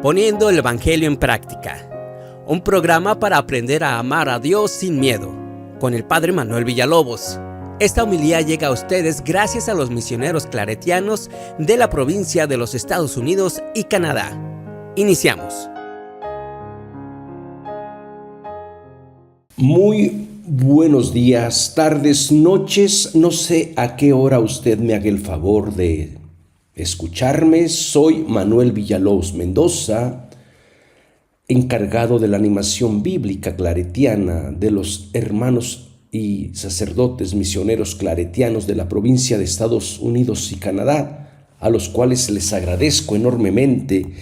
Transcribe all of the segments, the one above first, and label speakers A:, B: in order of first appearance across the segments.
A: Poniendo el Evangelio en práctica. Un programa para aprender a amar a Dios sin miedo, con el Padre Manuel Villalobos. Esta homilía llega a ustedes gracias a los misioneros claretianos de la provincia de los Estados Unidos y Canadá. Iniciamos.
B: Muy buenos días, tardes, noches. No sé a qué hora usted me haga el favor de escucharme. Soy Manuel Villalobos Mendoza, encargado de la animación bíblica claretiana de los hermanos y sacerdotes misioneros claretianos de la provincia de Estados Unidos y Canadá, a los cuales les agradezco enormemente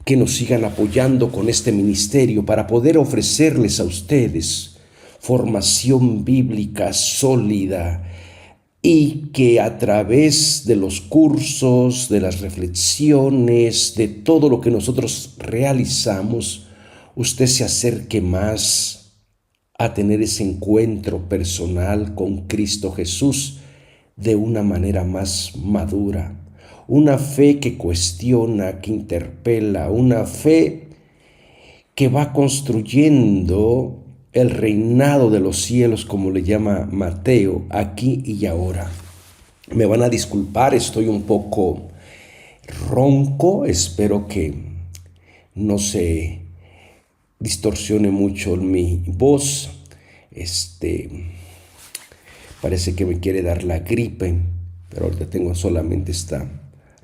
B: que nos sigan apoyando con este ministerio para poder ofrecerles a ustedes formación bíblica sólida y que a través de los cursos, de las reflexiones, de todo lo que nosotros realizamos, usted se acerque más a tener ese encuentro personal con Cristo Jesús de una manera más madura. Una fe que cuestiona, que interpela, una fe que va construyendo el reinado de los cielos, como le llama Mateo, aquí y ahora. Me van a disculpar, estoy un poco ronco, espero que no se distorsione mucho mi voz. Parece que me quiere dar la gripe, pero ahorita tengo solamente esta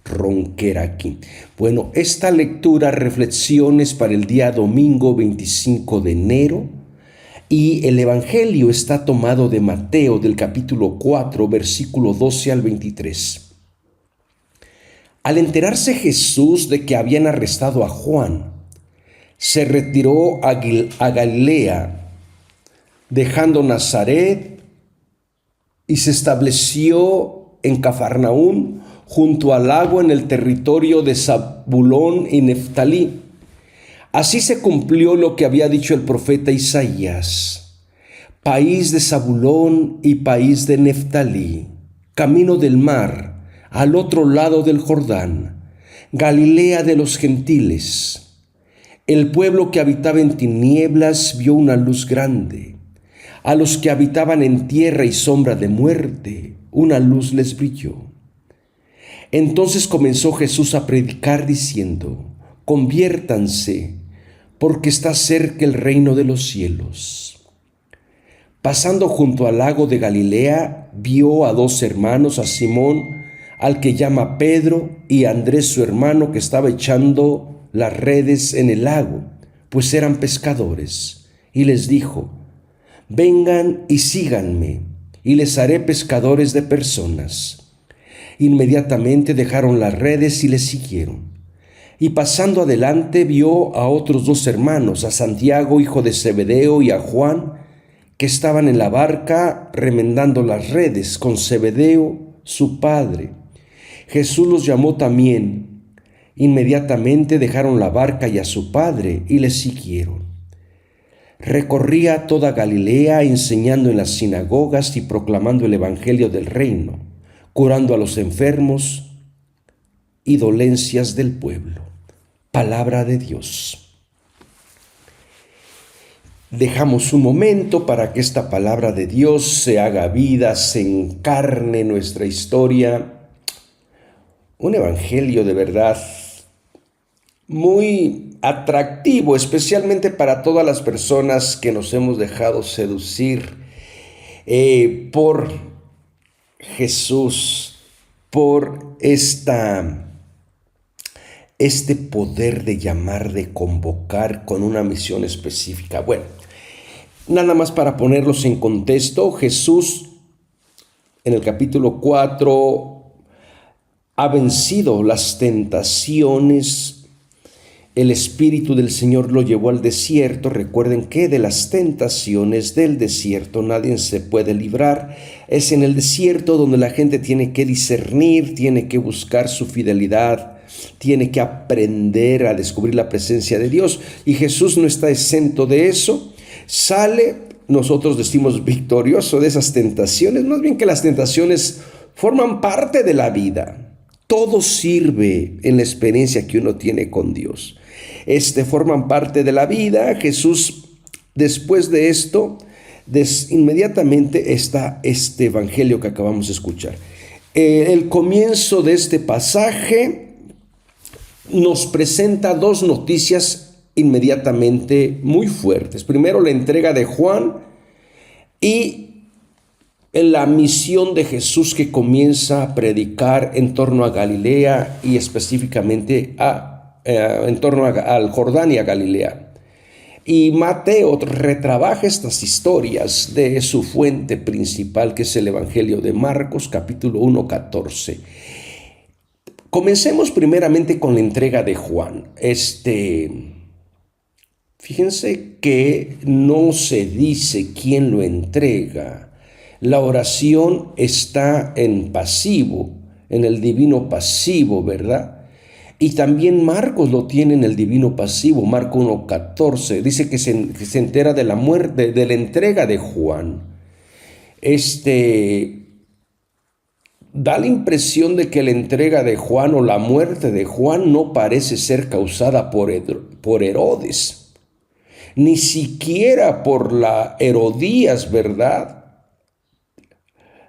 B: ronquera aquí. Bueno, esta lectura, reflexiones para el día domingo 25 de enero, y el Evangelio está tomado de Mateo, del capítulo 4, versículo 12 al 23. Al enterarse Jesús de que habían arrestado a Juan, se retiró a Galilea, dejando Nazaret, y se estableció en Cafarnaún, junto al lago, en el territorio de Zabulón y Neftalí. Así se cumplió lo que había dicho el profeta Isaías: país de Zabulón y país de Neftalí, camino del mar, al otro lado del Jordán, Galilea de los gentiles. El pueblo que habitaba en tinieblas vio una luz grande. A los que habitaban en tierra y sombra de muerte, una luz les brilló. Entonces comenzó Jesús a predicar diciendo: conviértanse, porque está cerca el reino de los cielos. Pasando junto al lago de Galilea, vio a dos hermanos, a Simón, al que llama Pedro, y a Andrés su hermano, que estaba echando las redes en el lago, pues eran pescadores. Y les dijo: vengan y síganme, y les haré pescadores de personas. Inmediatamente dejaron las redes y les siguieron. Y pasando adelante vio a otros dos hermanos, a Santiago, hijo de Zebedeo, y a Juan, que estaban en la barca remendando las redes con Zebedeo, su padre. Jesús los llamó también. Inmediatamente dejaron la barca y a su padre y le siguieron. Recorría toda Galilea, enseñando en las sinagogas y proclamando el evangelio del reino, curando a los enfermos y dolencias del pueblo. Palabra de Dios. Dejamos un momento para que esta palabra de Dios se haga vida, se encarne en nuestra historia. Un evangelio de verdad muy atractivo, especialmente para todas las personas que nos hemos dejado seducir por Jesús, por este poder de llamar, de convocar con una misión específica. Bueno, nada más para ponerlos en contexto, Jesús en el capítulo 4 ha vencido las tentaciones. El Espíritu del Señor lo llevó al desierto. Recuerden que de las tentaciones del desierto nadie se puede librar. Es en el desierto donde la gente tiene que discernir, tiene que buscar su fidelidad, tiene que aprender a descubrir la presencia de Dios. Y Jesús no está exento de eso. Sale, nosotros decimos, victorioso de esas tentaciones. Más bien que las tentaciones forman parte de la vida. Todo sirve en la experiencia que uno tiene con Dios. Forman parte de la vida. Jesús, después de esto, inmediatamente está este evangelio que acabamos de escuchar. El comienzo de este pasaje nos presenta dos noticias inmediatamente muy fuertes. Primero, la entrega de Juan y la misión de Jesús, que comienza a predicar en torno a Galilea y específicamente en torno al Jordán y a Galilea. Y Mateo retrabaja estas historias de su fuente principal, que es el Evangelio de Marcos, capítulo 1, 14. Comencemos primeramente con la entrega de Juan. Fíjense que no se dice quién lo entrega. La oración está en pasivo, en el divino pasivo, ¿verdad? Y también Marcos lo tiene en el divino pasivo. Marcos 1:14 dice que se entera de la muerte, de la entrega de Juan. Da la impresión de que la entrega de Juan o la muerte de Juan no parece ser causada por Herodes, ni siquiera por la Herodías, ¿verdad?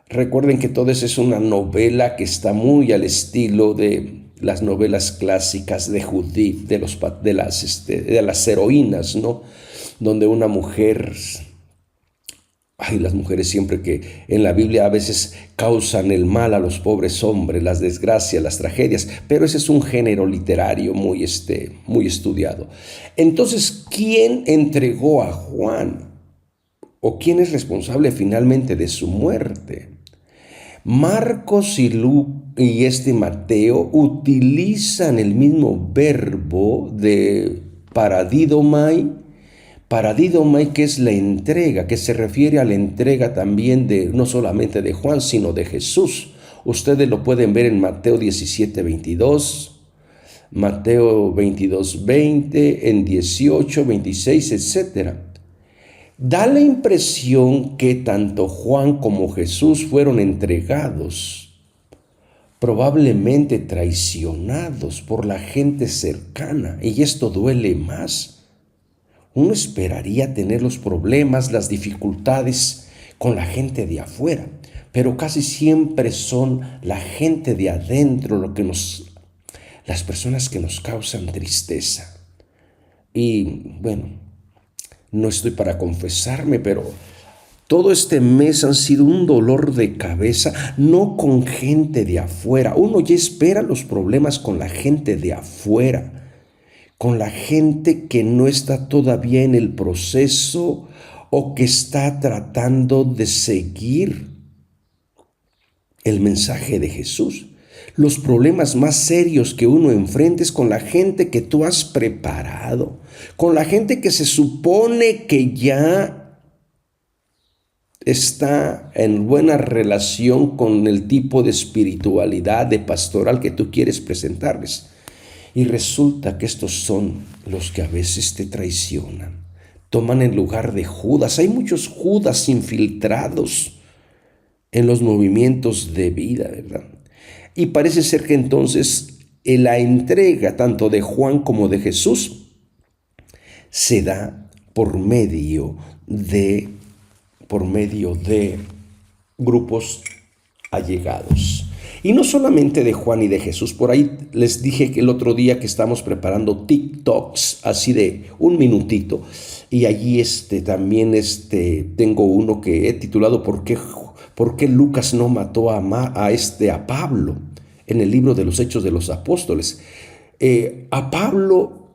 B: Recuerden que todo eso es una novela que está muy al estilo de las novelas clásicas de Judith, de las heroínas, ¿no? Donde una mujer, las mujeres siempre que en la Biblia a veces causan el mal a los pobres hombres, las desgracias, las tragedias, pero ese es un género literario muy estudiado. Entonces, ¿quién entregó a Juan? ¿O quién es responsable finalmente de su muerte? Marcos y Mateo utilizan el mismo verbo de paradidomai, que es la entrega, que se refiere a la entrega también no solamente de Juan, sino de Jesús. Ustedes lo pueden ver en Mateo 17:22, Mateo 22:20, en 18, 26, etc. Da la impresión que tanto Juan como Jesús fueron entregados, probablemente traicionados por la gente cercana, y esto duele más. Uno esperaría tener los problemas, las dificultades con la gente de afuera, pero casi siempre son la gente de adentro las personas que nos causan tristeza. Y bueno, no estoy para confesarme, pero todo este mes han sido un dolor de cabeza, no con gente de afuera. Uno ya espera los problemas con la gente de afuera, con la gente que no está todavía en el proceso o que está tratando de seguir el mensaje de Jesús. Los problemas más serios que uno enfrenta es con la gente que tú has preparado, con la gente que se supone que ya está en buena relación con el tipo de espiritualidad, de pastoral que tú quieres presentarles. Y resulta que estos son los que a veces te traicionan, toman el lugar de Judas. Hay muchos Judas infiltrados en los movimientos de vida, ¿verdad? Y parece ser que entonces la entrega tanto de Juan como de Jesús se da por medio de grupos allegados. Y no solamente de Juan y de Jesús. Por ahí les dije que el otro día que estamos preparando TikToks, así de un minutito, y allí también tengo uno que he titulado ¿Por qué Lucas no mató a Pablo? En el libro de los Hechos de los Apóstoles. A Pablo,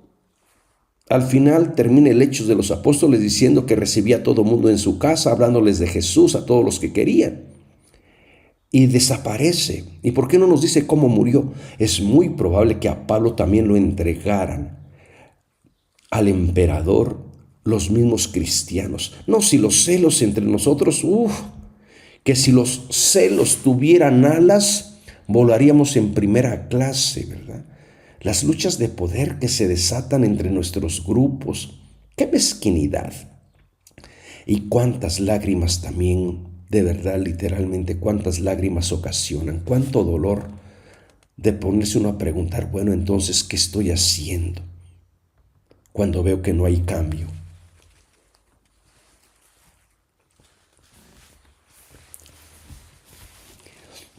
B: al final termina el Hechos de los Apóstoles diciendo que recibía a todo mundo en su casa, hablándoles de Jesús a todos los que querían. Y desaparece. ¿Y por qué no nos dice cómo murió? Es muy probable que a Pablo también lo entregaran al emperador los mismos cristianos. No, si los celos entre nosotros, que si los celos tuvieran alas, volaríamos en primera clase, ¿verdad? Las luchas de poder que se desatan entre nuestros grupos. ¡Qué mezquinidad! Y cuántas lágrimas también, de verdad, literalmente, cuántas lágrimas ocasionan, cuánto dolor de ponerse uno a preguntar, bueno, entonces, ¿qué estoy haciendo? cuando veo que no hay cambio.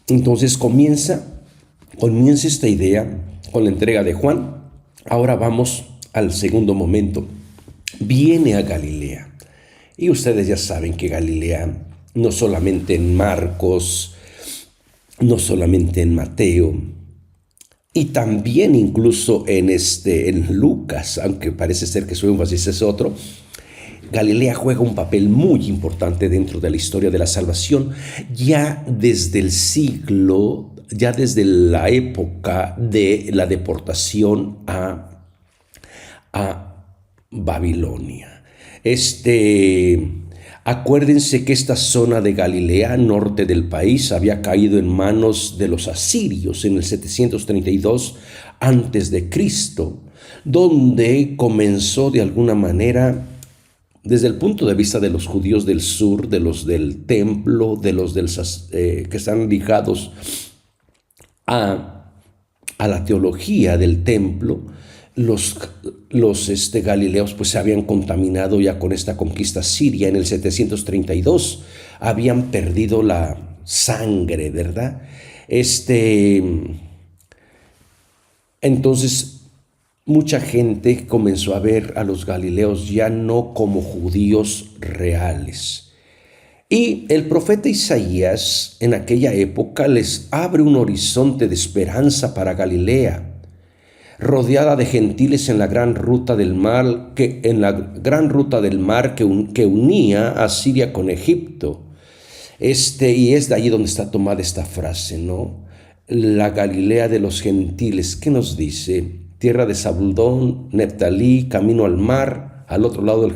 B: Entonces comienza esta idea con la entrega de Juan. Ahora vamos al segundo momento. Viene a Galilea. Y ustedes ya saben que Galilea, no solamente en Marcos, no solamente en Mateo, y también incluso en Lucas, aunque parece ser que su énfasis es otro, Galilea juega un papel muy importante dentro de la historia de la salvación, ya desde la época de la deportación a Babilonia. Acuérdense que esta zona de Galilea, norte del país, había caído en manos de los asirios en el 732 a.C., donde comenzó de alguna manera, desde el punto de vista de los judíos del sur, de los del templo, de los que están ligados a la teología del templo, los galileos pues se habían contaminado ya con esta conquista siria en el 732, habían perdido la sangre, ¿verdad? Entonces mucha gente comenzó a ver a los galileos ya no como judíos reales. Y el profeta Isaías en aquella época les abre un horizonte de esperanza para Galilea, rodeada de gentiles en la gran ruta del mar que unía a Siria con Egipto. Y es de allí donde está tomada esta frase, ¿no? La Galilea de los gentiles. ¿Qué nos dice? Tierra de Zabulón, Neftalí, camino al mar, al otro lado del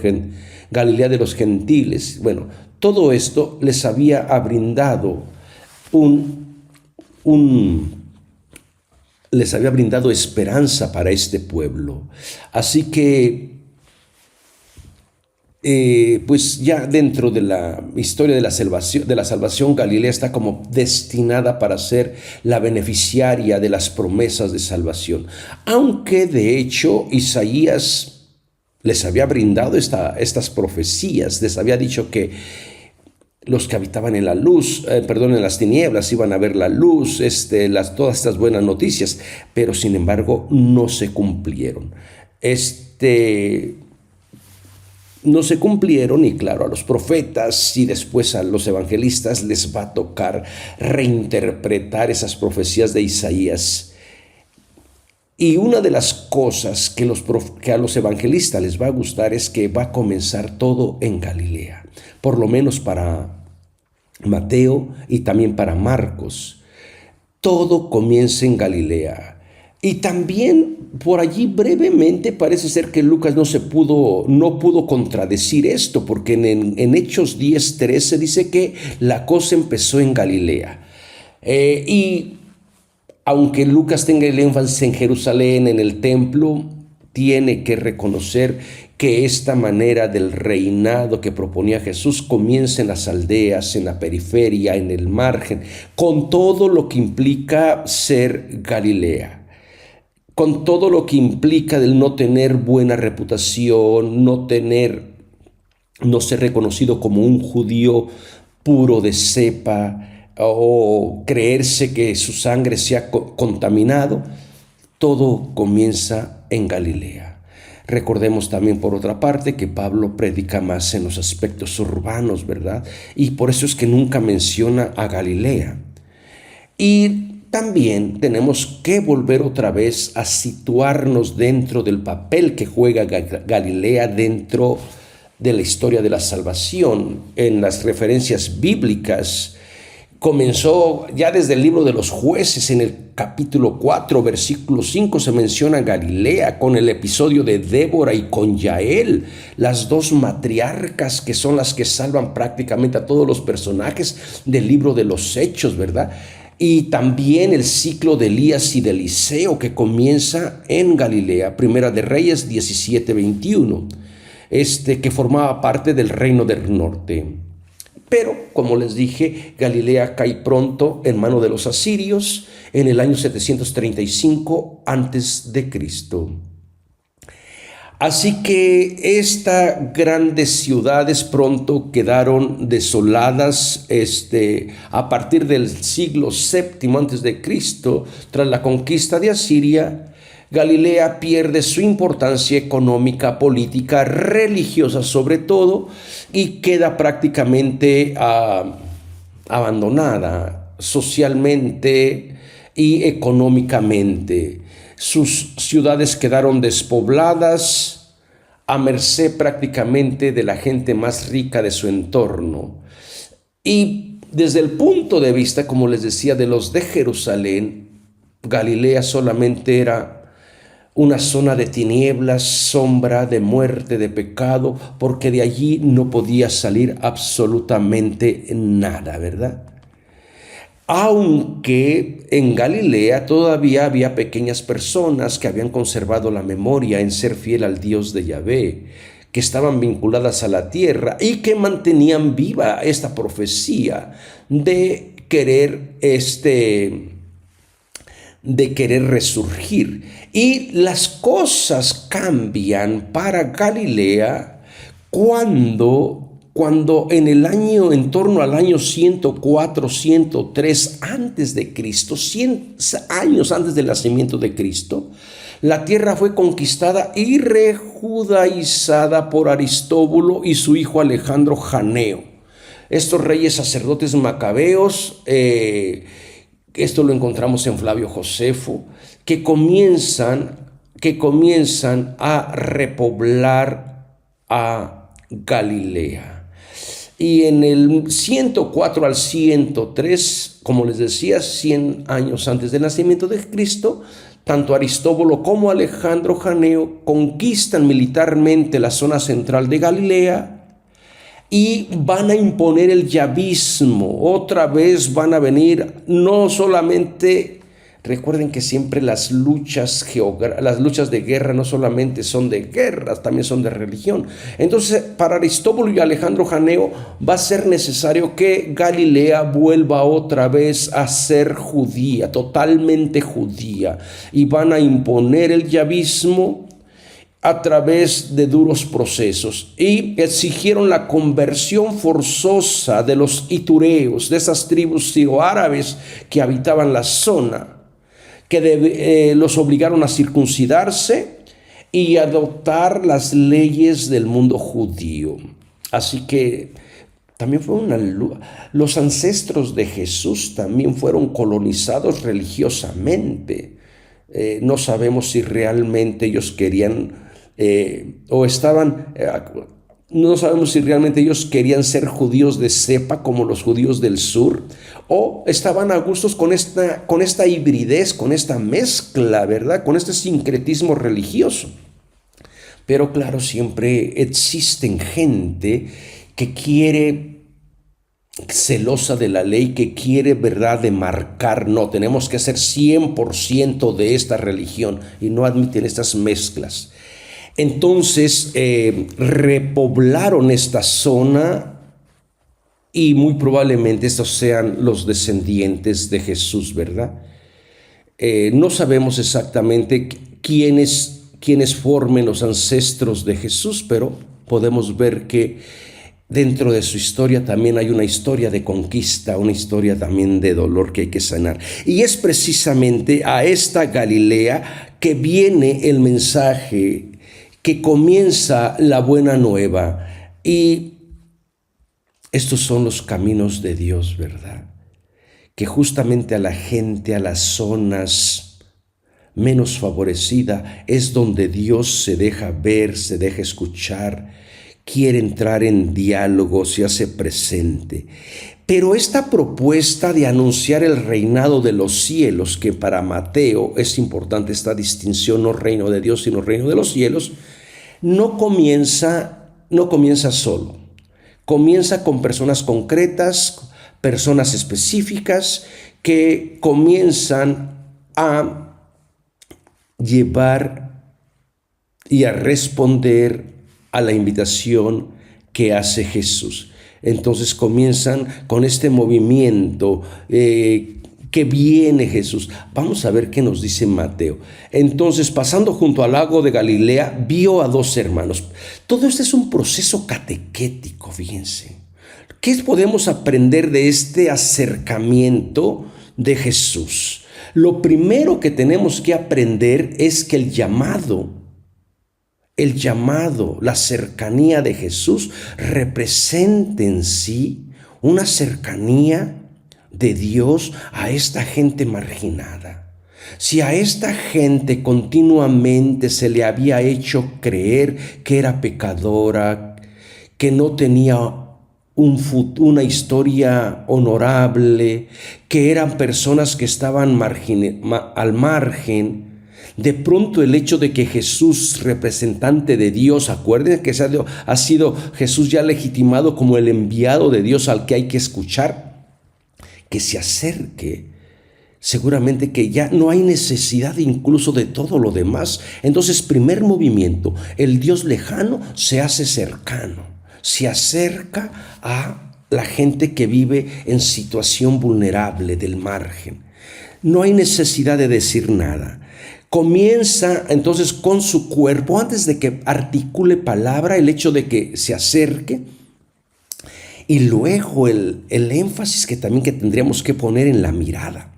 B: Galilea de los gentiles. Bueno, todo esto les había brindado les había brindado esperanza para este pueblo. Así que, pues ya dentro de la historia de la salvación, Galilea está como destinada para ser la beneficiaria de las promesas de salvación. Aunque de hecho Isaías les había brindado estas profecías, les había dicho que los que habitaban en en las tinieblas iban a ver la luz, todas estas buenas noticias, pero sin embargo no se cumplieron. No se cumplieron, y claro, a los profetas y después a los evangelistas les va a tocar reinterpretar esas profecías de Isaías. Y una de las cosas que a los evangelistas les va a gustar es que va a comenzar todo en Galilea, por lo menos para Mateo y también para Marcos. Todo comienza en Galilea. Y también por allí brevemente parece ser que Lucas no pudo contradecir esto, porque en Hechos 10:13 dice que la cosa empezó en Galilea. Y aunque Lucas tenga el énfasis en Jerusalén, en el templo, tiene que reconocer que esta manera del reinado que proponía Jesús comienza en las aldeas, en la periferia, en el margen, con todo lo que implica ser Galilea, con todo lo que implica del no tener buena reputación, no ser reconocido como un judío puro de cepa, o creerse que su sangre se ha contaminado. Todo comienza en Galilea. Recordemos también, por otra parte, que Pablo predica más en los aspectos urbanos, ¿verdad? Y por eso es que nunca menciona a Galilea. Y también tenemos que volver otra vez a situarnos dentro del papel que juega Galilea dentro de la historia de la salvación. En las referencias bíblicas, comenzó ya desde el libro de los Jueces, en el capítulo 4, versículo 5, se menciona Galilea con el episodio de Débora y con Yael, las dos matriarcas que son las que salvan prácticamente a todos los personajes del libro de los Hechos, ¿verdad? Y también el ciclo de Elías y de Eliseo, que comienza en Galilea, Primera de Reyes 17:21, que formaba parte del reino del norte. Pero, como les dije, Galilea cae pronto en mano de los asirios en el año 735 a.C. Así que estas grandes ciudades pronto quedaron desoladas a partir del siglo VII antes de Cristo, tras la conquista de Asiria. Galilea pierde su importancia económica, política, religiosa sobre todo, y queda prácticamente abandonada socialmente y económicamente. Sus ciudades quedaron despobladas a merced prácticamente de la gente más rica de su entorno. Y desde el punto de vista, como les decía, de los de Jerusalén, Galilea solamente era una zona de tinieblas, sombra, de muerte, de pecado, porque de allí no podía salir absolutamente nada, ¿verdad? Aunque en Galilea todavía había pequeñas personas que habían conservado la memoria en ser fiel al Dios de Yahvé, que estaban vinculadas a la tierra y que mantenían viva esta profecía de querer resurgir. Y las cosas cambian para Galilea cuando en torno al año 104, 103 antes de Cristo, 100 años antes del nacimiento de Cristo, la tierra fue conquistada y rejudaizada por Aristóbulo y su hijo Alejandro Janeo. Estos reyes sacerdotes macabeos, esto lo encontramos en Flavio Josefo, que comienzan a repoblar a Galilea. Y en el 104 al 103, como les decía, 100 años antes del nacimiento de Cristo, tanto Aristóbulo como Alejandro Janeo conquistan militarmente la zona central de Galilea y van a imponer el yavismo. Otra vez van a venir, no solamente, recuerden que siempre las luchas de guerra no solamente son de guerras, también son de religión. Entonces, para Aristóbulo y Alejandro Janeo va a ser necesario que Galilea vuelva otra vez a ser judía, totalmente judía, y van a imponer el yavismo a través de duros procesos, y exigieron la conversión forzosa de los itureos, de esas tribus siroárabes que habitaban la zona, que los obligaron a circuncidarse y adoptar las leyes del mundo judío. Así que también fue los ancestros de Jesús también fueron colonizados religiosamente. No sabemos si realmente ellos querían no sabemos si realmente ellos querían ser judíos de cepa como los judíos del sur, o estaban a gustos con esta hibridez, con esta mezcla, ¿verdad? Con este sincretismo religioso. Pero claro, siempre existen gente que quiere, celosa de la ley, que quiere, ¿verdad?, de marcar. No, tenemos que ser 100% de esta religión, y no admiten estas mezclas. Entonces repoblaron esta zona, y muy probablemente estos sean los descendientes de Jesús, ¿verdad? No sabemos exactamente quiénes formen los ancestros de Jesús, pero podemos ver que dentro de su historia también hay una historia de conquista, una historia también de dolor que hay que sanar. Y es precisamente a esta Galilea que viene el mensaje, que comienza la buena nueva. Y estos son los caminos de Dios, ¿verdad? Que justamente a la gente, a las zonas menos favorecidas, es donde Dios se deja ver, se deja escuchar, quiere entrar en diálogo, se hace presente. Pero esta propuesta de anunciar el reinado de los cielos, que para Mateo es importante esta distinción, no reino de Dios, sino reino de los cielos, no comienza solo. Comienza con personas concretas, personas específicas, que comienzan a llevar y a responder a la invitación que hace Jesús. Entonces comienzan con este movimiento que viene Jesús. Vamos a ver qué nos dice Mateo. Entonces, pasando junto al lago de Galilea, vio a dos hermanos. Todo esto es un proceso catequético, fíjense. ¿Qué podemos aprender de este acercamiento de Jesús? Lo primero que tenemos que aprender es que el llamado, la cercanía de Jesús representa en sí una cercanía de Dios a esta gente marginada. Si a esta gente continuamente se le había hecho creer que era pecadora, que no tenía una historia honorable, que eran personas que estaban al margen, de pronto el hecho de que Jesús, representante de Dios, acuérdense que ha sido Jesús ya legitimado como el enviado de Dios al que hay que escuchar, que se acerque, seguramente que ya no hay necesidad incluso de todo lo demás. Entonces, primer movimiento, el Dios lejano se hace cercano, se acerca a la gente que vive en situación vulnerable del margen. No hay necesidad de decir nada. Comienza entonces con su cuerpo, antes de que articule palabra, el hecho de que se acerque. Y luego el énfasis que también que tendríamos que poner en la mirada.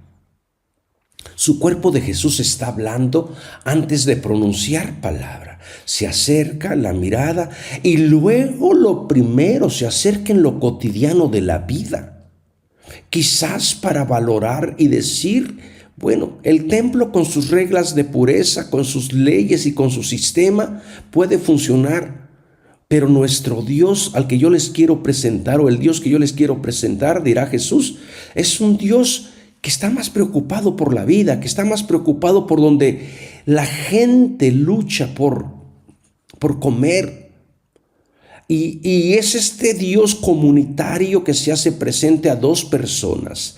B: Su cuerpo de Jesús está hablando antes de pronunciar palabra. Se acerca la mirada y luego lo primero se acerca en lo cotidiano de la vida. Quizás para valorar y decir, bueno, el templo con sus reglas de pureza, con sus leyes y con su sistema puede funcionar. Pero nuestro Dios al que yo les quiero presentar, o el Dios que yo les quiero presentar, dirá Jesús, es un Dios que está más preocupado por la vida, que está más preocupado por donde la gente lucha por comer. Y es este Dios comunitario que se hace presente a dos personas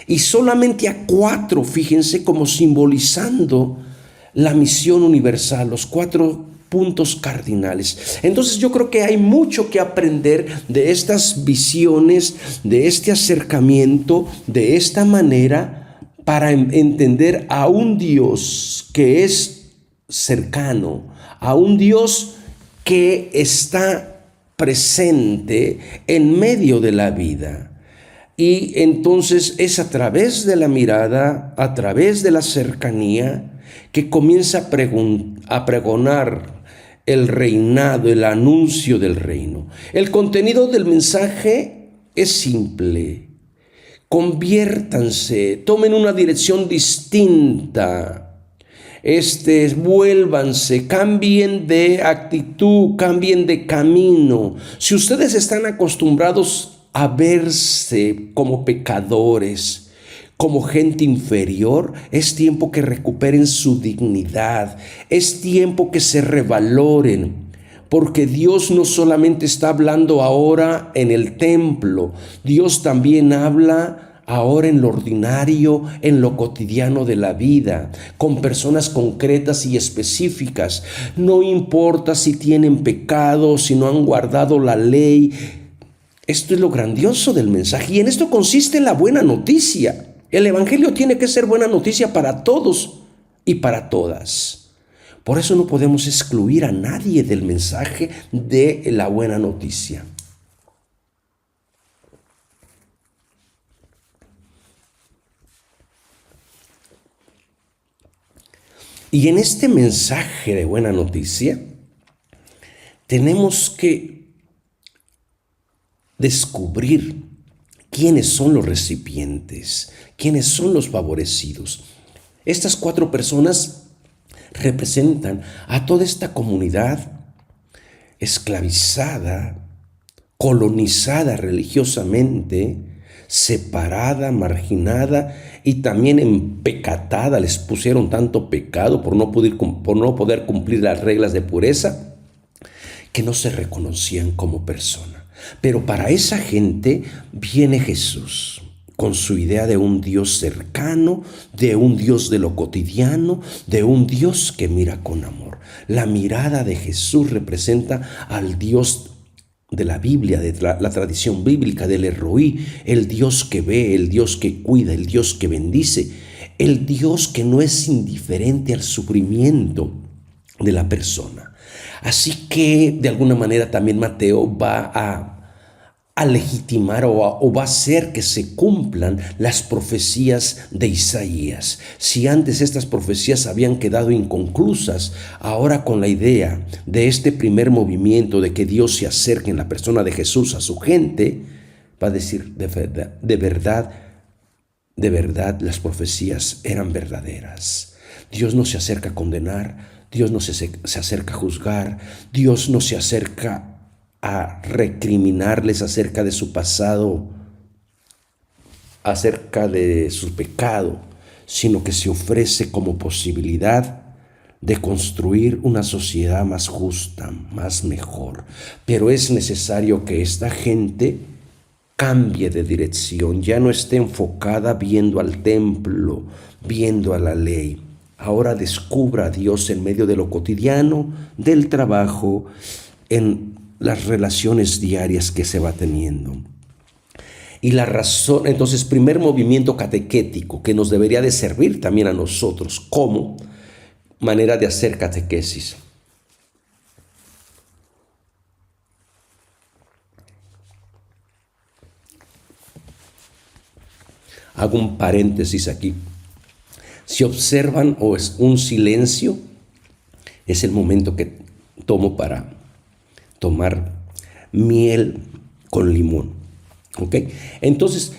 B: y solamente a cuatro, fíjense, como simbolizando la misión universal, los cuatro puntos cardinales. Entonces yo creo que hay mucho que aprender de estas visiones, de este acercamiento, de esta manera, para entender a un Dios que es cercano, a un Dios que está presente en medio de la vida. Y entonces es a través de la mirada, a través de la cercanía, que comienza a pregonar el reinado, el anuncio del reino. El contenido del mensaje es simple. Conviértanse, tomen una dirección distinta. Vuélvanse, cambien de actitud, cambien de camino. Si ustedes están acostumbrados a verse como pecadores, como gente inferior, es tiempo que recuperen su dignidad, es tiempo que se revaloren, porque Dios no solamente está hablando ahora en el templo, Dios también habla ahora en lo ordinario, en lo cotidiano de la vida, con personas concretas y específicas. No importa si tienen pecado, si no han guardado la ley. Esto es lo grandioso del mensaje y en esto consiste la buena noticia. El evangelio tiene que ser buena noticia para todos y para todas. Por eso no podemos excluir a nadie del mensaje de la buena noticia. Y en este mensaje de buena noticia tenemos que descubrir quiénes son los recipientes, quiénes son los favorecidos. Estas cuatro personas representan a toda esta comunidad esclavizada, colonizada religiosamente, separada, marginada y también empecatada. Les pusieron tanto pecado por no poder cumplir las reglas de pureza que no se reconocían como persona. Pero para esa gente viene Jesús con su idea de un Dios cercano, de un Dios de lo cotidiano, de un Dios que mira con amor. La mirada de Jesús representa al Dios de la Biblia, de la tradición bíblica, del Erroí, el Dios que ve, el Dios que cuida, el Dios que bendice, el Dios que no es indiferente al sufrimiento de la persona. Así que de alguna manera también Mateo va a legitimar o va a hacer que se cumplan las profecías de Isaías. Si antes estas profecías habían quedado inconclusas, ahora con la idea de este primer movimiento de que Dios se acerque en la persona de Jesús a su gente, va a decir de verdad las profecías eran verdaderas. Dios no se acerca a condenar, Dios no se acerca a juzgar, Dios no se acerca a recriminarles acerca de su pasado, acerca de su pecado, sino que se ofrece como posibilidad de construir una sociedad más justa, más mejor. Pero es necesario que esta gente cambie de dirección, ya no esté enfocada viendo al templo, viendo a la ley. Ahora descubra a Dios en medio de lo cotidiano, del trabajo, en las relaciones diarias que se va teniendo. Y la razón, entonces, primer movimiento catequético que nos debería de servir también a nosotros como manera de hacer catequesis. Hago un paréntesis aquí. Si observan o es un silencio, es el momento que tomo para tomar miel con limón. ¿Ok? Entonces,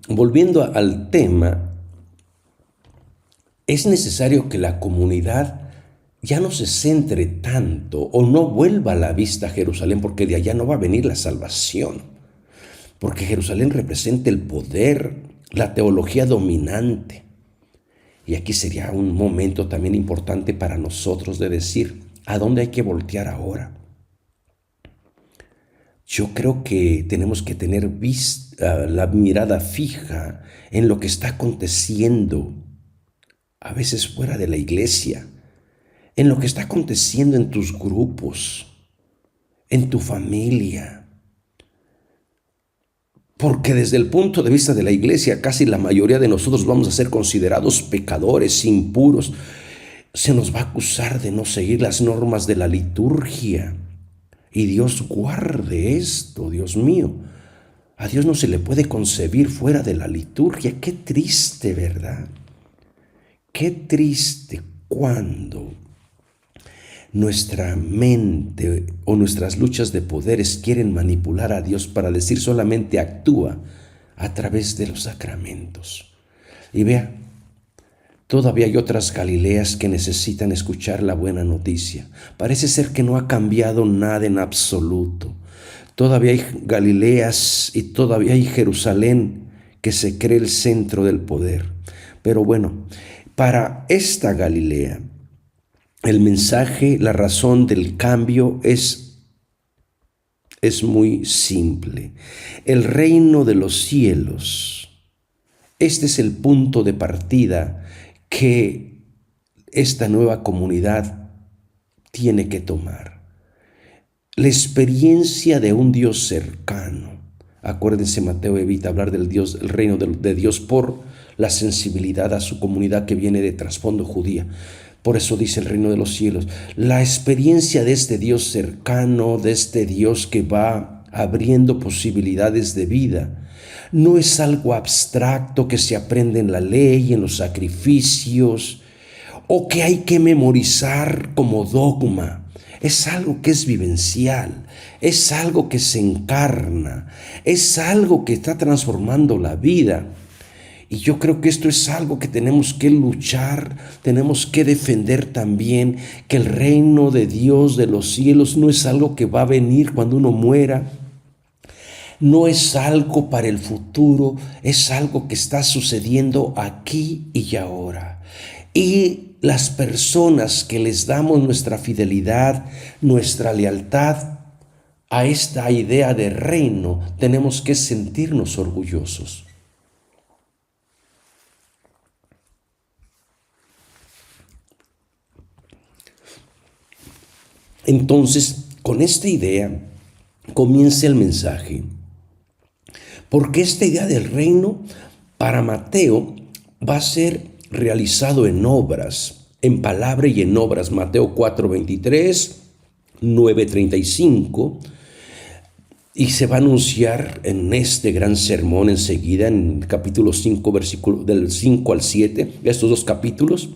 B: volviendo al tema, es necesario que la comunidad ya no se centre tanto o no vuelva la vista a Jerusalén, porque de allá no va a venir la salvación. Porque Jerusalén representa el poder, la teología dominante. Y aquí sería un momento también importante para nosotros de decir, ¿a dónde hay que voltear ahora? Yo creo que tenemos que tener la mirada fija en lo que está aconteciendo, a veces fuera de la iglesia, en lo que está aconteciendo en tus grupos, en tu familia. Porque desde el punto de vista de la iglesia, casi la mayoría de nosotros vamos a ser considerados pecadores, impuros. Se nos va a acusar de no seguir las normas de la liturgia. Y Dios guarde esto, Dios mío. A Dios no se le puede concebir fuera de la liturgia. Qué triste, ¿verdad? Qué triste cuando nuestra mente o nuestras luchas de poderes quieren manipular a Dios para decir solamente actúa a través de los sacramentos. Y vea, todavía hay otras Galileas que necesitan escuchar la buena noticia. Parece ser que no ha cambiado nada en absoluto. Todavía hay Galileas y todavía hay Jerusalén que se cree el centro del poder. Pero bueno, para esta Galilea, el mensaje, la razón del cambio es muy simple. El reino de los cielos, este es el punto de partida que esta nueva comunidad tiene que tomar. La experiencia de un Dios cercano. Acuérdense, Mateo evita hablar del Dios, el reino de Dios por la sensibilidad a su comunidad que viene de trasfondo judía. Por eso dice el reino de los cielos. La experiencia de este Dios cercano, de este Dios que va abriendo posibilidades de vida, no es algo abstracto que se aprende en la ley, en los sacrificios, o que hay que memorizar como dogma. Es algo que es vivencial, es algo que se encarna, es algo que está transformando la vida. Y yo creo que esto es algo que tenemos que luchar, tenemos que defender también, que el reino de Dios de los cielos no es algo que va a venir cuando uno muera, no es algo para el futuro, es algo que está sucediendo aquí y ahora. Y las personas que les damos nuestra fidelidad, nuestra lealtad a esta idea de reino, tenemos que sentirnos orgullosos. Entonces, con esta idea, comienza el mensaje. Porque esta idea del reino para Mateo va a ser realizado en obras, en palabra y en obras. Mateo 4:23, 9:35. Y se va a anunciar en este gran sermón enseguida, en capítulo 5, versículo del 5 al 7, estos dos capítulos.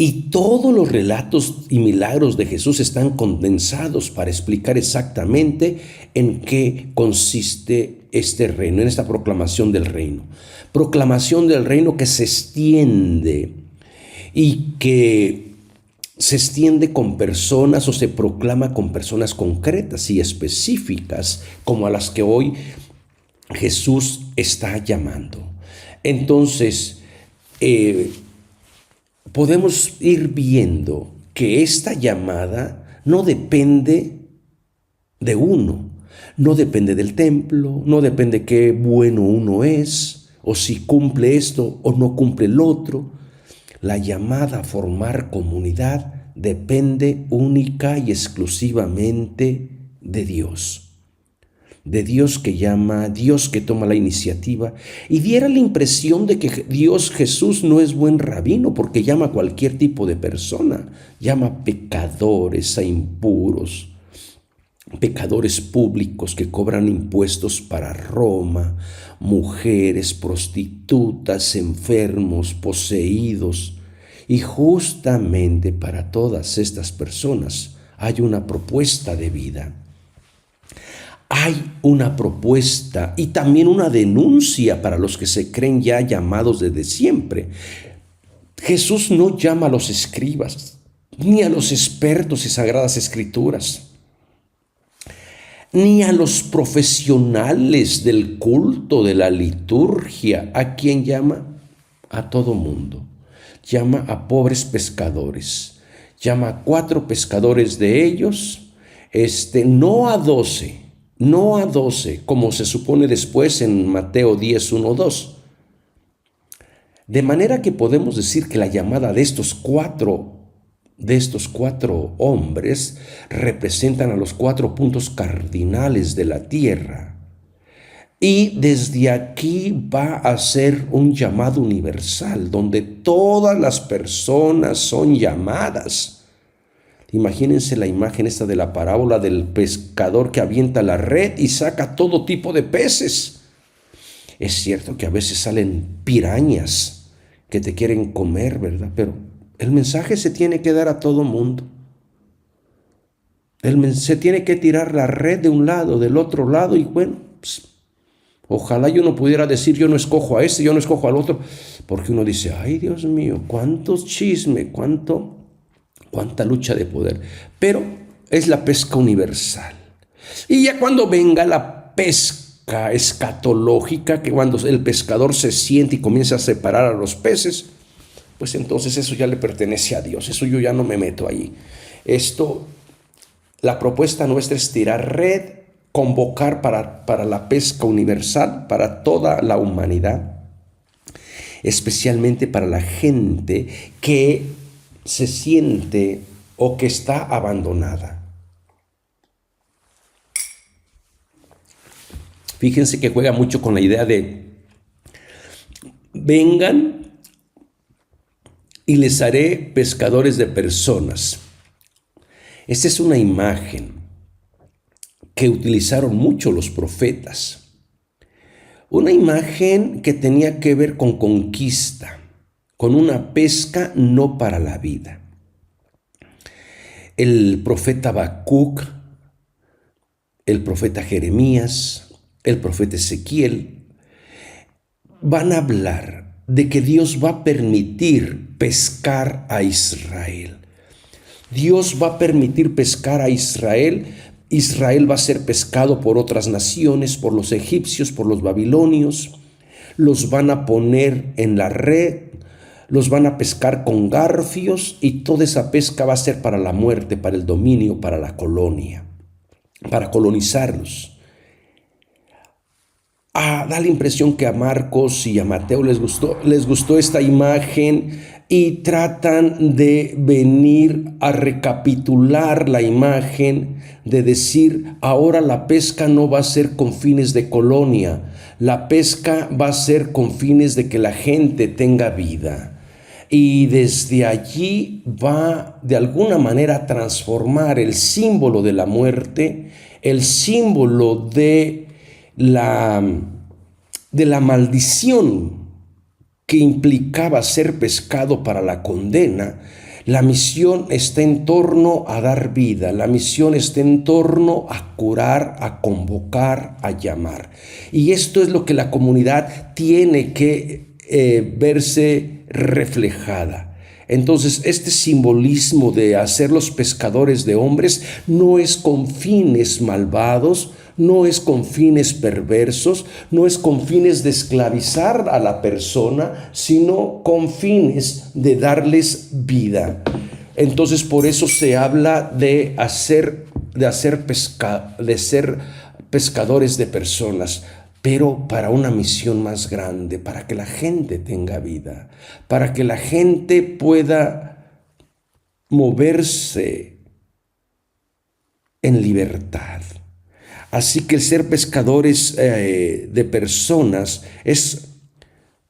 B: Y todos los relatos y milagros de Jesús están condensados para explicar exactamente en qué consiste este reino, en esta proclamación del reino. Proclamación del reino que se extiende y que se extiende con personas o se proclama con personas concretas y específicas como a las que hoy Jesús está llamando. Entonces, podemos ir viendo que esta llamada no depende de uno, no depende del templo, no depende qué bueno uno es, o si cumple esto o no cumple el otro. La llamada a formar comunidad depende única y exclusivamente de Dios. De Dios que llama, Dios que toma la iniciativa, y diera la impresión de que Dios Jesús no es buen rabino porque llama a cualquier tipo de persona, llama a pecadores, a impuros, pecadores públicos que cobran impuestos para Roma, mujeres, prostitutas, enfermos, poseídos. Y justamente para todas estas personas hay una propuesta de vida. Hay una propuesta y también una denuncia para los que se creen ya llamados desde siempre. Jesús no llama a los escribas, ni a los expertos en Sagradas Escrituras, ni a los profesionales del culto, de la liturgia. ¿A quién llama? A todo mundo. Llama a pobres pescadores. Llama a 4 pescadores de ellos, no a 12, como se supone después en Mateo 10, 1, 2. De manera que podemos decir que la llamada de estos cuatro hombres representan a los 4 puntos cardinales de la tierra. Y desde aquí va a ser un llamado universal, donde todas las personas son llamadas. Imagínense la imagen esta de la parábola del pescador que avienta la red y saca todo tipo de peces. Es cierto que a veces salen pirañas que te quieren comer, ¿verdad? Pero el mensaje se tiene que dar a todo mundo. Se tiene que tirar la red de un lado, del otro lado, y bueno, ojalá yo no pudiera decir yo no escojo a este, yo no escojo al otro, porque uno dice, ay Dios mío, cuántos chismes, cuánta lucha de poder. Pero es la pesca universal. Y ya cuando venga la pesca escatológica, que cuando el pescador se siente y comienza a separar a los peces, pues entonces eso ya le pertenece a Dios, eso yo ya no me meto ahí. La propuesta nuestra es tirar red, convocar para la pesca universal, para toda la humanidad, especialmente para la gente que se siente o que está abandonada. Fíjense que juega mucho con la idea de vengan y les haré pescadores de personas. Esta es una imagen que utilizaron mucho los profetas. Una imagen que tenía que ver con conquista, con una pesca no para la vida. El profeta Habacuc, el profeta Jeremías, el profeta Ezequiel van a hablar de que Dios va a permitir pescar a Israel. Dios va a permitir pescar a Israel. Israel va a ser pescado por otras naciones, por los egipcios, por los babilonios. Los van a poner en la red, los van a pescar con garfios y toda esa pesca va a ser para la muerte, para el dominio, para la colonia, para colonizarlos. Da la impresión que a Marcos y a Mateo les gustó esta imagen y tratan de venir a recapitular la imagen, de decir, ahora la pesca no va a ser con fines de colonia, la pesca va a ser con fines de que la gente tenga vida. Y desde allí va de alguna manera a transformar el símbolo de la muerte, el símbolo de la maldición que implicaba ser pescado para la condena. La misión está en torno a dar vida, la misión está en torno a curar, a convocar, a llamar. Y esto es lo que la comunidad tiene que verse reflejada. Entonces, este simbolismo de hacerlos pescadores de hombres no es con fines malvados, no es con fines perversos, no es con fines de esclavizar a la persona, sino con fines de darles vida. Entonces, por eso se habla de ser pescadores de personas, pero para una misión más grande, para que la gente tenga vida, para que la gente pueda moverse en libertad. Así que el ser pescadores de personas es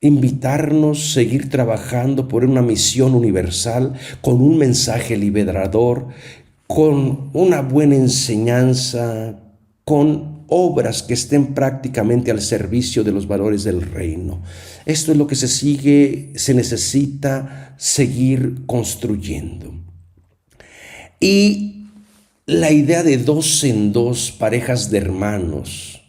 B: invitarnos a seguir trabajando por una misión universal, con un mensaje liberador, con una buena enseñanza, con obras que estén prácticamente al servicio de los valores del reino. Esto es lo que se necesita seguir construyendo. Y la idea de 2 en 2 parejas de hermanos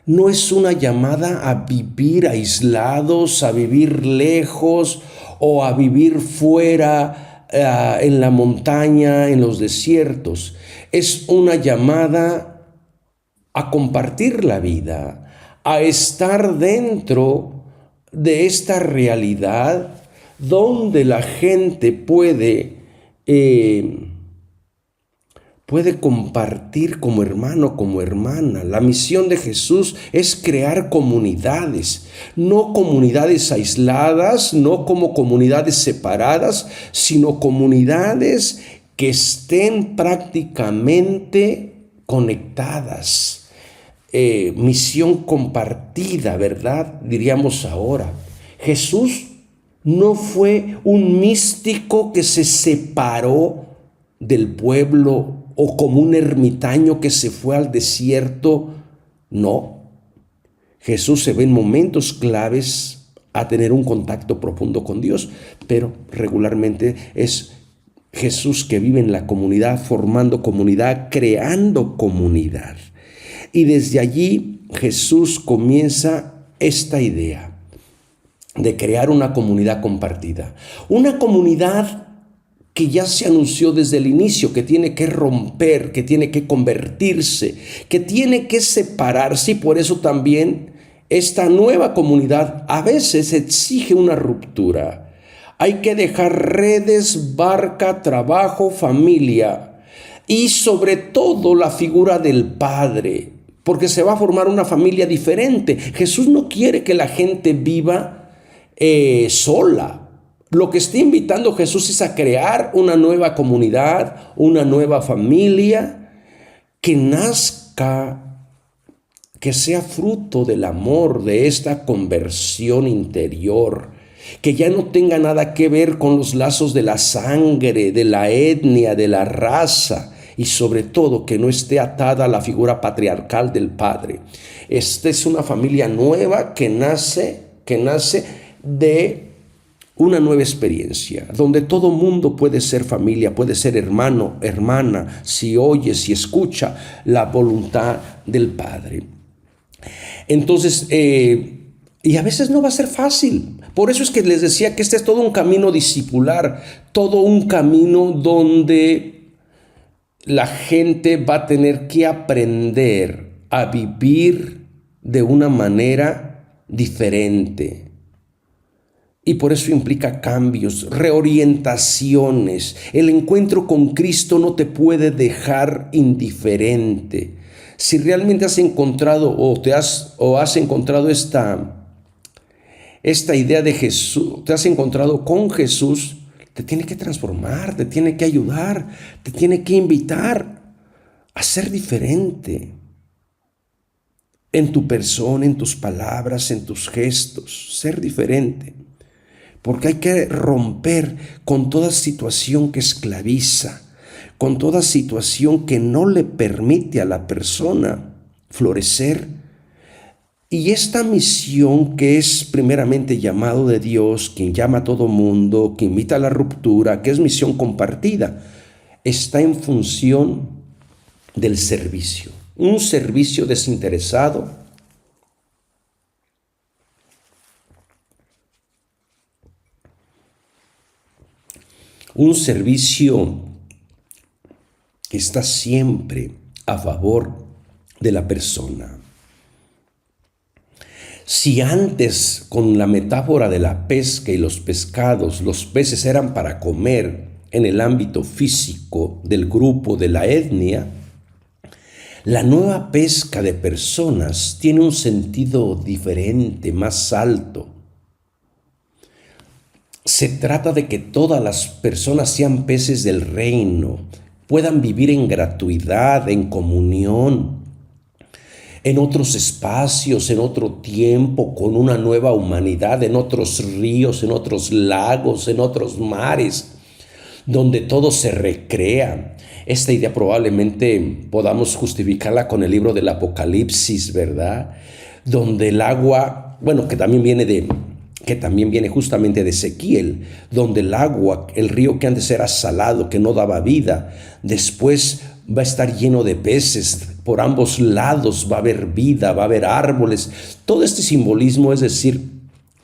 B: no es una llamada a vivir aislados, a vivir lejos o a vivir fuera en la montaña, en los desiertos. Es una llamada a compartir la vida, a estar dentro de esta realidad donde la gente puede compartir como hermano, como hermana. La misión de Jesús es crear comunidades, no comunidades aisladas, no como comunidades separadas, sino comunidades que estén prácticamente conectadas. Misión compartida, ¿verdad? Diríamos ahora. Jesús no fue un místico que se separó del pueblo o como un ermitaño que se fue al desierto. No. Jesús se ve en momentos claves a tener un contacto profundo con Dios, pero regularmente es Jesús que vive en la comunidad, formando comunidad, creando comunidad. Y desde allí Jesús comienza esta idea de crear una comunidad compartida. Una comunidad que ya se anunció desde el inicio, que tiene que romper, que tiene que convertirse, que tiene que separarse, y por eso también esta nueva comunidad a veces exige una ruptura. Hay que dejar redes, barca, trabajo, familia y sobre todo la figura del Padre, porque se va a formar una familia diferente. Jesús no quiere que la gente viva sola. Lo que está invitando Jesús es a crear una nueva comunidad, una nueva familia que nazca, que sea fruto del amor, de esta conversión interior, que ya no tenga nada que ver con los lazos de la sangre, de la etnia, de la raza, y sobre todo que no esté atada a la figura patriarcal del Padre. Esta es una familia nueva que nace de una nueva experiencia, donde todo mundo puede ser familia, puede ser hermano, hermana, si oye, si escucha la voluntad del Padre. Entonces, y a veces no va a ser fácil. Por eso es que les decía que este es todo un camino discipular, todo un camino donde la gente va a tener que aprender a vivir de una manera diferente. Y por eso implica cambios, reorientaciones. El encuentro con Cristo no te puede dejar indiferente. Si realmente has encontrado has encontrado esta Esta idea de Jesús, te has encontrado con Jesús, te tiene que transformar, te tiene que ayudar, te tiene que invitar a ser diferente en tu persona, en tus palabras, en tus gestos, ser diferente. Porque hay que romper con toda situación que esclaviza, con toda situación que no le permite a la persona florecer. Y esta misión, que es primeramente llamado de Dios, quien llama a todo mundo, que invita a la ruptura, que es misión compartida, está en función del servicio. Un servicio desinteresado, un servicio que está siempre a favor de la persona. Si antes, con la metáfora de la pesca y los pescados, los peces eran para comer en el ámbito físico del grupo, de la etnia, la nueva pesca de personas tiene un sentido diferente, más alto. Se trata de que todas las personas sean peces del reino, puedan vivir en gratuidad, en comunión, en otros espacios, en otro tiempo, con una nueva humanidad, en otros ríos, en otros lagos, en otros mares, donde todo se recrea. Esta idea probablemente podamos justificarla con el libro del Apocalipsis, ¿verdad? Donde el agua, bueno, que también viene justamente de Ezequiel, donde el agua, el río que antes era salado, que no daba vida, después va a estar lleno de peces, por ambos lados va a haber vida, va a haber árboles. Todo este simbolismo, es decir,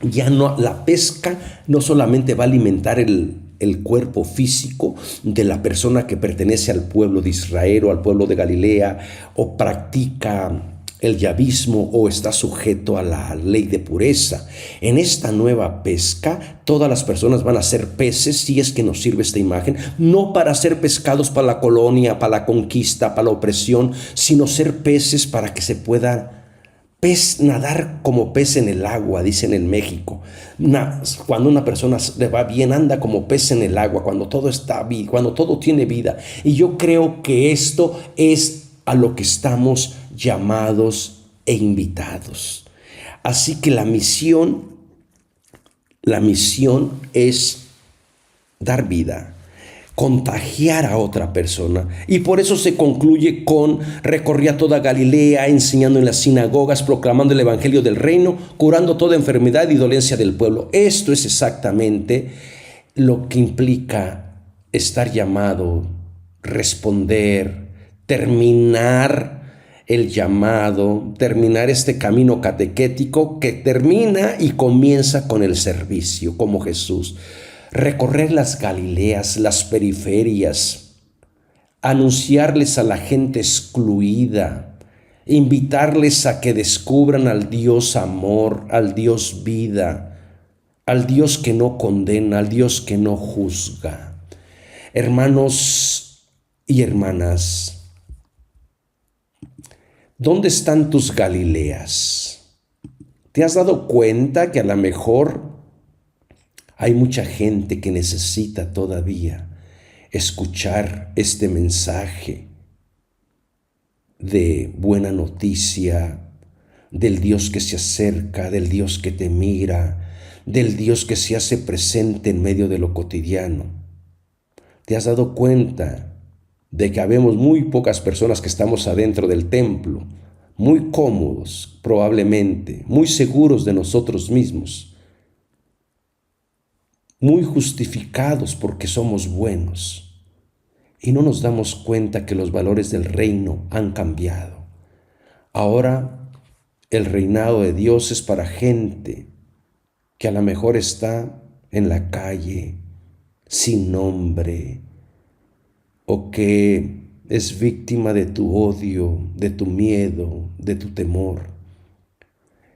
B: ya no, la pesca no solamente va a alimentar el cuerpo físico de la persona que pertenece al pueblo de Israel o al pueblo de Galilea, o practica el yavismo o está sujeto a la ley de pureza. En esta nueva pesca, todas las personas van a ser peces, si es que nos sirve esta imagen, no para ser pescados para la colonia, para la conquista, para la opresión, sino ser peces para que se pueda nadar como pez en el agua, dicen en México. Cuando una persona le va bien, anda como pez en el agua, cuando todo está bien, cuando todo tiene vida. Y yo creo que esto es a lo que estamos llamados e invitados. Así que la misión es dar vida, contagiar a otra persona. Y por eso se concluye con: recorría toda Galilea, enseñando en las sinagogas, proclamando el evangelio del reino, curando toda enfermedad y dolencia del pueblo. Esto es exactamente lo que implica estar llamado, responder, terminar el llamado, terminar este camino catequético que termina y comienza con el servicio, como Jesús. Recorrer las Galileas, las periferias, anunciarles a la gente excluida, invitarles a que descubran al Dios amor, al Dios vida, al Dios que no condena, al Dios que no juzga. Hermanos y hermanas, ¿dónde están tus Galileas? ¿Te has dado cuenta que a lo mejor hay mucha gente que necesita todavía escuchar este mensaje de buena noticia, del Dios que se acerca, del Dios que te mira, del Dios que se hace presente en medio de lo cotidiano? ¿Te has dado cuenta de que habemos muy pocas personas que estamos adentro del templo, muy cómodos probablemente, muy seguros de nosotros mismos, muy justificados porque somos buenos, y no nos damos cuenta que los valores del reino han cambiado? Ahora el reinado de Dios es para gente que a lo mejor está en la calle, sin nombre, o que es víctima de tu odio, de tu miedo, de tu temor.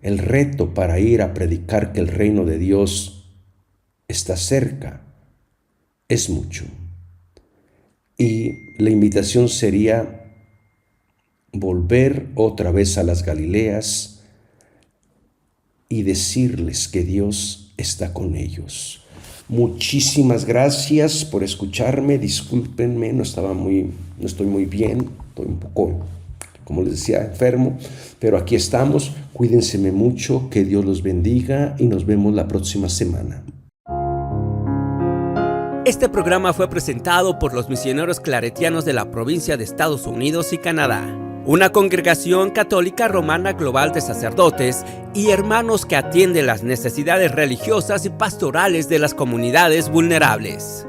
B: El reto para ir a predicar que el reino de Dios está cerca es mucho. Y la invitación sería volver otra vez a las Galileas, y decirles que Dios está con ellos. Muchísimas gracias por escucharme. Discúlpenme, no estoy muy bien, estoy un poco, como les decía, enfermo, pero aquí estamos. Cuídense mucho, que Dios los bendiga y nos vemos la próxima semana.
A: Este programa fue presentado por los misioneros claretianos de la provincia de Estados Unidos y Canadá, una congregación católica romana global de sacerdotes y hermanos que atiende las necesidades religiosas y pastorales de las comunidades vulnerables.